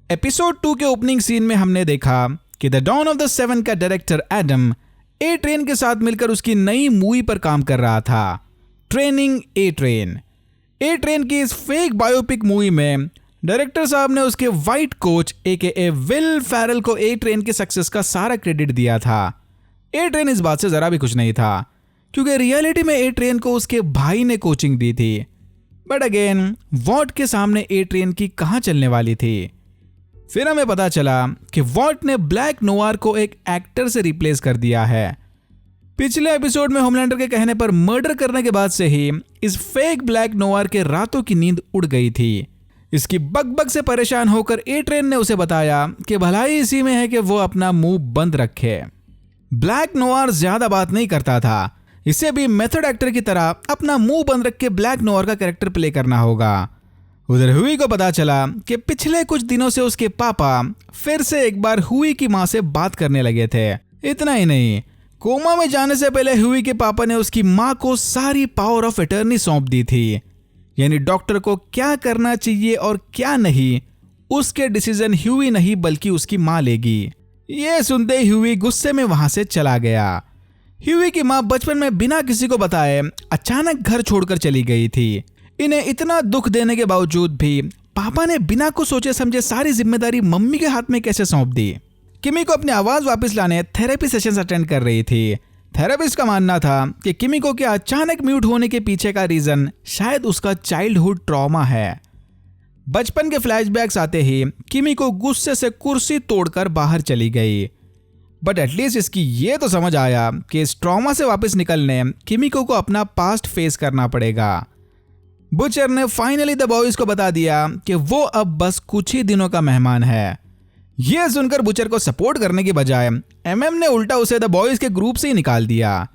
Episode 2 के opening scene में हमने देखा कि the dawn of the seven का डायरेक्टर एडम ए ट्रेन के साथ मिलकर उसकी नई मूवी पर काम कर रहा था, ट्रेनिंग ए ट्रेन। ए ट्रेन की इस फेक बायोपिक मूवी में डायरेक्टर साहब ने उसके white coach AKA will Feral को ए ट्रेन की सक्सेस का सारा क्रेडिट दिया था। ए ट्रेन इस बात से जरा भी खुश नहीं था, क्योंकि रियलिटी में ए ट्रेन को उसके भाई ने कोचिंग दी थी। बट अगेन वॉट के सामने ए ट्रेन की कहां चलने वाली थी। फिर हमें पता चला कि वॉट ने ब्लैक नोवार को एक एक्टर से रिप्लेस कर दिया है। पिछले एपिसोड में होमलैंडर के कहने पर मर्डर करने के बाद से ही इस फेक ब्लैक नोवार के रातों की नींद उड़ गई थी। इसकी बकबक से परेशान होकर ए ट्रेन ने उसे बताया कि भलाई इसी में है कि वो अपना मुंह बंद रखे। ब्लैक नोवार ज्यादा बात नहीं करता था, इसे भी मेथड एक्टर की तरह अपना मुंह बंद रख के ब्लैक नोवार का कैरेक्टर प्ले करना होगा। उधर हुई को पता चला कि पिछले कुछ दिनों से उसके पापा फिर से एक बार हुई की मां से बात करने लगे थे। इतना ही नहीं, कोमा में जाने से पहले हुई के पापा ने उसकी मां को सारी पावर ऑफ अटर्नी सौंप दी थी, यानी डॉक्टर को क्या करना चाहिए और क्या नहीं उसके डिसीजन हुई नहीं बल्कि उसकी मां लेगी। ये सुनते ही हुई गुस्से में वहां से चला गया। हुई की मां बचपन में बिना किसी को बताए अचानक घर छोड़कर चली गई थी। इन्हें इतना दुख देने के बावजूद भी पापा ने बिना कुछ सोचे समझे सारी जिम्मेदारी मम्मी के हाथ में कैसे सौंप दी। किमी को अपनी आवाज वापस लाने थेरेपी सेशंस अटेंड कर रही थी। थेरेपिस्ट का मानना था कि किमी को के अचानक म्यूट होने के पीछे का रीजन शायद उसका चाइल्डहुड ट्रॉमा है। बचपन के फ्लैशबैक्स आते ही किमी को गुस्से से कुर्सी तोड़कर बाहर चली गई। बट एटलीस्ट इसकी ये तो समझ आया कि इस ट्रॉमा से वापस निकलने किमिको को अपना पास्ट फेस करना पड़ेगा। बुचर ने फाइनली द बॉयज को बता दिया कि वो अब बस कुछ ही दिनों का मेहमान है। यह सुनकर बुचर को सपोर्ट करने की बजाय MM ने उल्टा उसे द बॉयज के ग्रुप से ही निकाल दिया,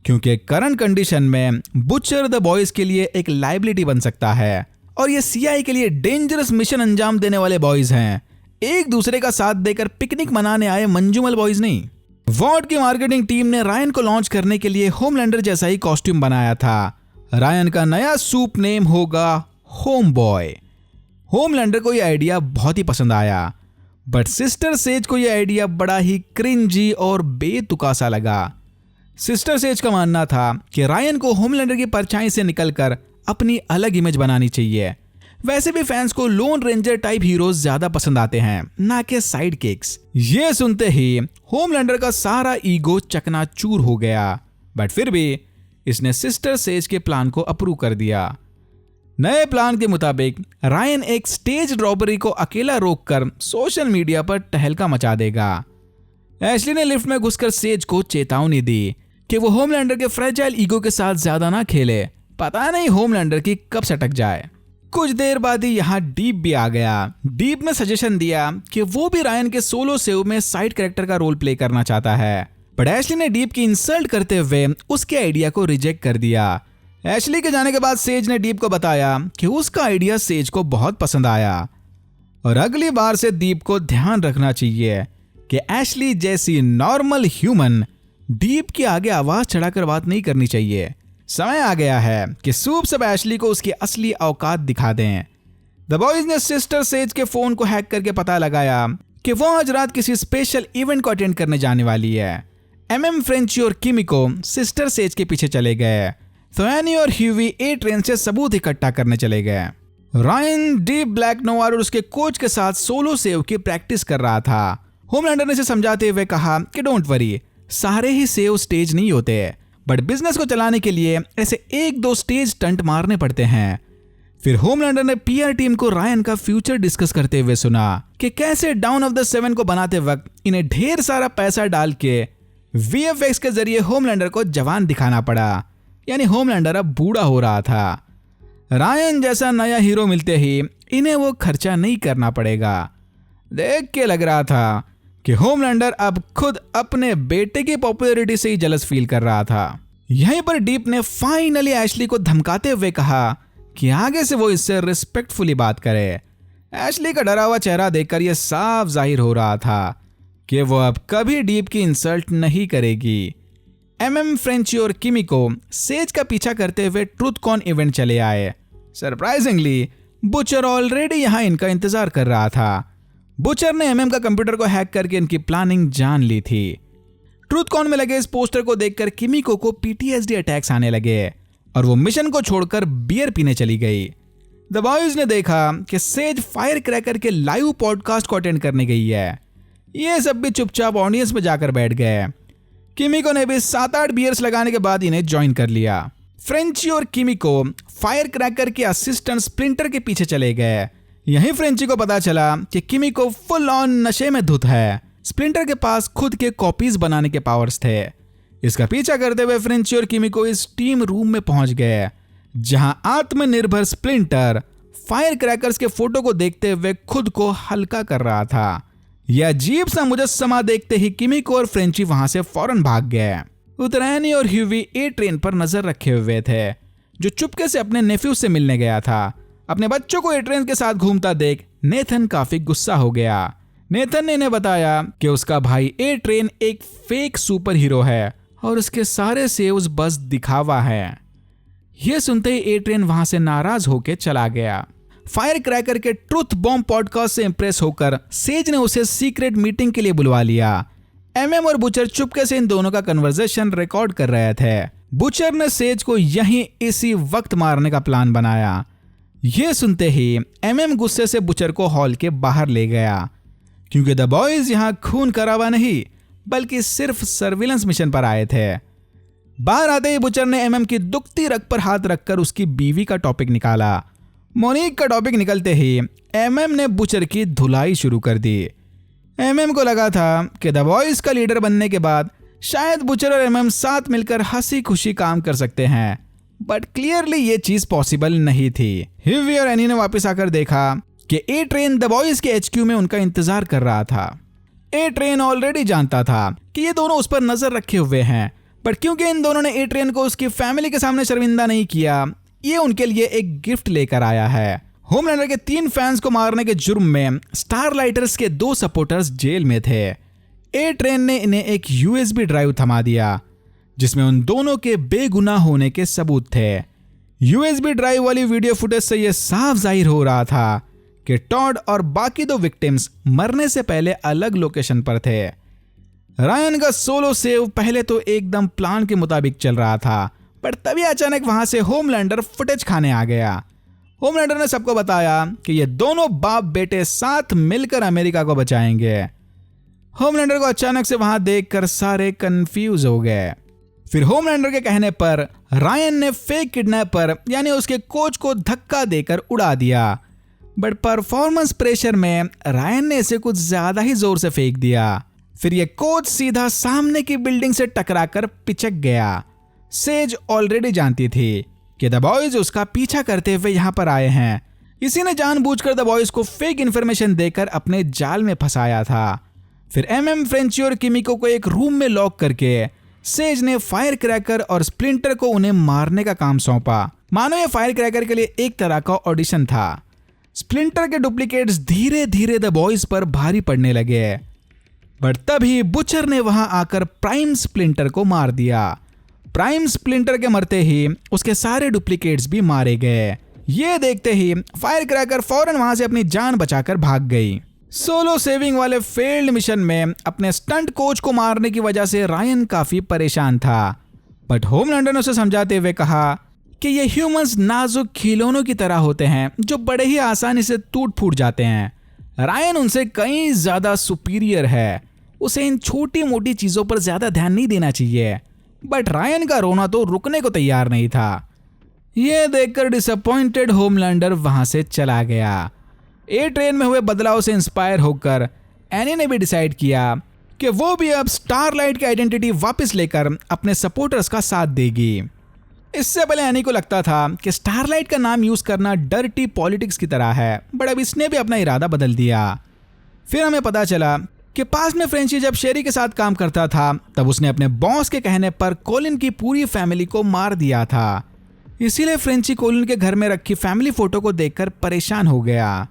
क्योंकि करंट कंडीशन में बुचर द बॉयज के लिए एक लायबिलिटी बन सकता है और ये CI के लिए डेंजरस मिशन अंजाम देने वाले बॉयज हैं, एक दूसरे का साथ देकर पिकनिक मनाने आए मंजूमल बॉयज नहीं। वॉर्ड की मार्केटिंग टीम ने रायन को लॉन्च करने के लिए होमलैंडर जैसा ही कॉस्ट्यूम बनाया था। रायन का नया सूप नेम होगा होम बॉय। होमलैंडर को यह आइडिया बहुत ही पसंद आया, बट सिस्टर सेज को यह आइडिया बड़ा ही क्रिंजी और बेतुका सा लगा। सिस्टर सेज का मानना था कि रायन को होमलैंडर की परछाई से निकलकर अपनी अलग इमेज बनानी चाहिए। वैसे भी फैंस को लोन रेंजर टाइप हीरोज ज्यादा पसंद आते हैं, ना कि साइड किक्स। ये सुनते ही होमलैंडर का सारा ईगो चकनाचूर हो गया, बट फिर भी इसने सिस्टर सेज के प्लान को अप्रूव कर दिया। नए प्लान के मुताबिक रायन एक स्टेज रॉबरी को अकेला रोककर सोशल मीडिया पर तहलका मचा देगा। एशली ने लिफ्ट में घुसकर सेज को चेतावनी दी कि वो होमलैंडर के फ्रेजाइल ईगो के साथ ज्यादा ना खेले, पता नहीं होमलैंडर की कब सटक जाए। कुछ देर बाद ही यहाँ डीप भी आ गया। डीप ने सजेशन दिया कि वो भी रायन के सोलो सेव में साइड कैरेक्टर का रोल प्ले करना चाहता है, बट एशली ने डीप की इंसल्ट करते हुए उसके आइडिया को रिजेक्ट कर दिया। एशली के जाने के बाद सेज ने डीप को बताया कि उसका आइडिया सेज को बहुत पसंद आया और अगली बार से डीप को ध्यान रखना चाहिए कि एशली जैसी नॉर्मल ह्यूमन डीप के आगे आवाज चढ़ाकर बात नहीं करनी चाहिए। समय आ गया है कि सूप सब एशली को उसकी असली औकात दिखा दें। द बॉयज ने सिस्टर सेज के फोन को हैक करके पता लगाया कि वो आज रात किसी स्पेशल इवेंट को अटेंड करने जाने वाली है। MM फ्रेंची और किमिको सिस्टर सेज के पीछे चले गए, तो एनी और ह्यूवी ए ट्रेन से सबूत इकट्ठा करने चले गए। रायन डीप ब्लैक नोवार और उसके कोच के साथ सोलो सेव की प्रैक्टिस कर रहा था। होमलैंडर ने इसे समझाते हुए कहा कि डोंट वरी, सारे ही सेव स्टेज नहीं होते, बट बिजनेस को चलाने के लिए ऐसे 1-2 स्टेज स्टंट मारने पड़ते हैं। फिर होमलैंडर ने PR टीम को रायन का फ्यूचर डिस्कस करते हुए सुना कि कैसे डाउन ऑफ द 7 को बनाते वक्त इन्हें ढेर सारा पैसा डाल के VFX के जरिए होमलैंडर को जवान दिखाना पड़ा, यानी होमलैंडर अब बूढ़ा हो रहा था। रायन जैसा नया हीरो मिलते ही इन्हें वो खर्चा नहीं करना पड़ेगा। देख के लग रहा था कि होमलैंडर अब खुद अपने बेटे की पॉपुलैरिटी से ही जलस फील कर रहा था। यहीं पर डीप ने फाइनली एशली को धमकाते हुए कहा कि आगे से वो इससे रिस्पेक्टफुली बात करे। एशली का डरा हुआ चेहरा देखकर यह साफ जाहिर हो रहा था कि वो अब कभी डीप की इंसल्ट नहीं करेगी। MM फ्रेंची और किमिको सेज का पीछा करते हुए ट्रूथ कॉन इवेंट चले आए। सरप्राइजिंगली बुचर ऑलरेडी यहाँ इनका इंतजार कर रहा था। बुचर ने एमएम का कंप्यूटर को हैक करके इनकी प्लानिंग जान ली थी। ट्रूथकॉन में लगे इस पोस्टर को देखकर किमिको को पीटीएसडी अटैक्स आने लगे और वो मिशन को छोड़कर बियर पीने चली गई। द बॉयज ने देखा कि सेज फायर क्रैकर के लाइव पॉडकास्ट को अटेंड करने गई है। ये सब भी चुपचाप ऑडियंस में जाकर बैठ गए। किमिको ने भी 7-8 बियर्स लगाने के बाद इन्हें ज्वाइन कर लिया। फ्रेंची और किमिको फायर क्रैकर के असिस्टेंट स्प्लिंटर के पीछे चले गए। यहीं फ्रेंची को पता चला कि किमिको फुल ऑन नशे में धुत है। स्प्लिंटर के पास खुद के कॉपीज बनाने के पावर्स थे। इसका पीछा करते हुए फ्रेंची और किमिको इस टीम रूम में पहुंच गए, जहां आत्मनिर्भर स्प्लिंटर फायर क्रैकर्स के फोटो को देखते हुए खुद को हल्का कर रहा था। यह अजीब सा मुजस्समा देखते ही किमिको और फ्रेंची वहां से फौरन भाग गए। उतरैनी और ह्यूवी ए ट्रेन पर नजर रखे हुए थे, जो चुपके से अपने नेफ्यू से मिलने गया था। अपने बच्चों को ए ट्रेन के साथ घूमता देख नेथन काफी गुस्सा हो गया। नेथन ने इन्हें बताया कि उसका भाई ए ट्रेन एक फेक सुपर हीरो है और उसके सारे सेव्स बस दिखावा है। यह सुनते ही ए ट्रेन वहां से नाराज होकर चला गया। फायर क्रैकर के ट्रूथ बॉम्ब पॉडकास्ट से इंप्रेस होकर सेज ने उसे सीक्रेट मीटिंग के लिए बुलवा लिया। एमएम और बुचर चुपके से इन दोनों का कन्वर्सेशन रिकॉर्ड कर रहे थे। बुचर ने सेज को यहीं इसी वक्त मारने का प्लान बनाया। यह सुनते ही एमएम गुस्से से बुचर को हॉल के बाहर ले गया, क्योंकि द बॉयज यहां खून करावा नहीं बल्कि सिर्फ सर्विलेंस मिशन पर आए थे। बाहर आते ही बुचर ने एमएम की दुखती रग पर हाथ रखकर उसकी बीवी का टॉपिक निकाला। मोनिक का टॉपिक निकलते ही एमएम ने बुचर की धुलाई शुरू कर दी। एमएम को लगा था कि द बॉयज का लीडर बनने के बाद शायद बुचर और एमएम साथ मिलकर हंसी खुशी काम कर सकते हैं, बट क्लियरली ये चीज पॉसिबल नहीं थी। ह्यूवी और एनी ने वापस आकर देखा कि ए ट्रेन द बॉयज के एचक्यू में उनका इंतजार कर रहा था। ए ट्रेन ऑलरेडी जानता था कि ये दोनों उस पर नजर रखे हुए हैं, बट क्योंकि इन दोनों ने ए ट्रेन को उसकी फैमिली के सामने शर्मिंदा नहीं किया, ये उनके लिए एक गिफ्ट लेकर आया है। होमलैंडर के 3 फैंस को मारने के जुर्म में स्टारलाइटर्स के 2 सपोर्टर्स जेल में थे। ए ट्रेन ने इन्हें एक यूएसबी ड्राइव थमा दिया, जिसमें उन दोनों के बेगुनाह होने के सबूत थे। यूएसबी ड्राइव वाली वीडियो फुटेज से यह साफ जाहिर हो रहा था कि टॉड और बाकी 2 विक्टिम्स मरने से पहले अलग लोकेशन पर थे। रायन का सोलो सेव पहले तो एकदम प्लान के मुताबिक चल रहा था, पर तभी अचानक वहां से होमलैंडर फुटेज खाने आ गया। होमलैंडर ने सबको बताया कि ये दोनों बाप बेटे साथ मिलकर अमेरिका को बचाएंगे। होमलैंडर को अचानक से वहां देखकर सारे कंफ्यूज हो गए। फिर होमलैंडर के कहने पर रायन ने फेक किडनैपर यानी उसके कोच को धक्का देकर उड़ा दिया, बट परफॉर्मेंस प्रेशर में रायन ने इसे कुछ ज्यादा ही जोर से फेंक दिया। फिर यह कोच सीधा सामने की बिल्डिंग से टकराकर पिचक गया। सेज ऑलरेडी जानती थी कि द बॉयज उसका पीछा करते हुए यहां पर आए हैं। इसी ने जानबूझकर द बॉयज को फेक इंफॉर्मेशन देकर अपने जाल में फंसाया था। फिर एमएम, फ्रेंची और किमिको को एक रूम में लॉक करके सेज ने फायर क्रैकर और स्प्लिंटर को उन्हें मारने का काम सौंपा। मानो यह फायर क्रैकर के लिए एक तरह का ऑडिशन था। स्प्लिंटर के डुप्लीकेट्स धीरे धीरे द बॉयज पर भारी पड़ने लगे, बट तभी बुचर ने वहां आकर प्राइम स्प्लिंटर को मार दिया। प्राइम स्प्लिंटर के मरते ही उसके सारे डुप्लीकेट्स भी मारे गए। ये देखते ही फायर क्रैकर फौरन वहां से अपनी जान बचाकर भाग गई। सोलो सेविंग वाले फेल्ड मिशन में अपने स्टंट कोच को मारने की वजह से रायन काफी परेशान था, बट होमलैंडर ने उसे समझाते हुए कहा कि ये ह्यूमंस नाजुक खिलौनों की तरह होते हैं जो बड़े ही आसानी से टूट फूट जाते हैं। रायन उनसे कहीं ज्यादा सुपीरियर है, उसे इन छोटी मोटी चीजों पर ज्यादा ध्यान नहीं देना चाहिए। बट रायन का रोना तो रुकने को तैयार नहीं था। यह देखकर डिसअपॉइंटेड होमलैंडर वहां से चला गया। ए ट्रेन में हुए बदलाव से इंस्पायर होकर एनी ने भी डिसाइड किया कि वो भी अब स्टारलाइट की आइडेंटिटी वापस लेकर अपने सपोर्टर्स का साथ देगी। इससे पहले एनी को लगता था कि स्टारलाइट का नाम यूज करना डर्टी पॉलिटिक्स की तरह है, बट अब इसने भी अपना इरादा बदल दिया। फिर हमें पता चला कि पास में फ्रेंची जब शेरी के साथ काम करता था तब उसने अपने बॉस के कहने पर कोलिन की पूरी फैमिली को मार दिया था। इसीलिए फ्रेंची कोलिन के घर में रखी फैमिली फोटो को देखकर परेशान हो गया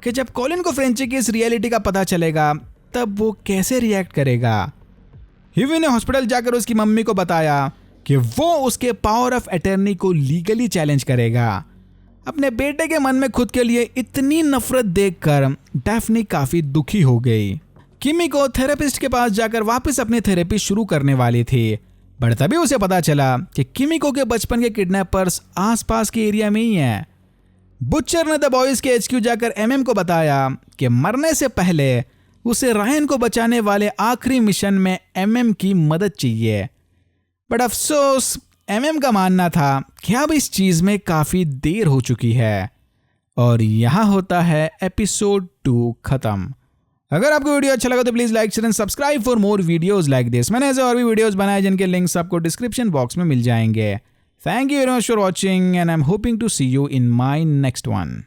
कि जब कोलिन को फ्रेंची की इस रियलिटी का पता चलेगा तब वो कैसे रिएक्ट करेगा। ह्यूवी ने हॉस्पिटल जाकर उसकी मम्मी को बताया कि वो उसके पावर ऑफ अटर्नी को लीगली चैलेंज करेगा। अपने बेटे के मन में खुद के लिए इतनी नफरत देखकर डैफ्नी काफी दुखी हो गई। किमिको थेरेपिस्ट के पास जाकर वापस अपनी थेरेपी शुरू करने वाली थी, बट तभी उसे पता चला कि किमिको के बचपन के किडनैपर्स आसपास के एरिया में ही हैं। बुचर ने द बॉयज के HQ जाकर MM को बताया कि मरने से पहले उसे रायन को बचाने वाले आखिरी मिशन में MM की मदद चाहिए। बट अफसोस MM का मानना था कि अब इस चीज में काफी देर हो चुकी है। और यहां होता है एपिसोड 2 खत्म। अगर आपको वीडियो अच्छा लगा तो please like share and subscribe for more videos like this. मैंने ऐसे और भी वीडियोस बनाए जिनके लिंक्स आपको डिस्क्रिप्शन बॉक्स में मिल जाएंगे। Thank you very much for watching and I am hoping to see you in my next one.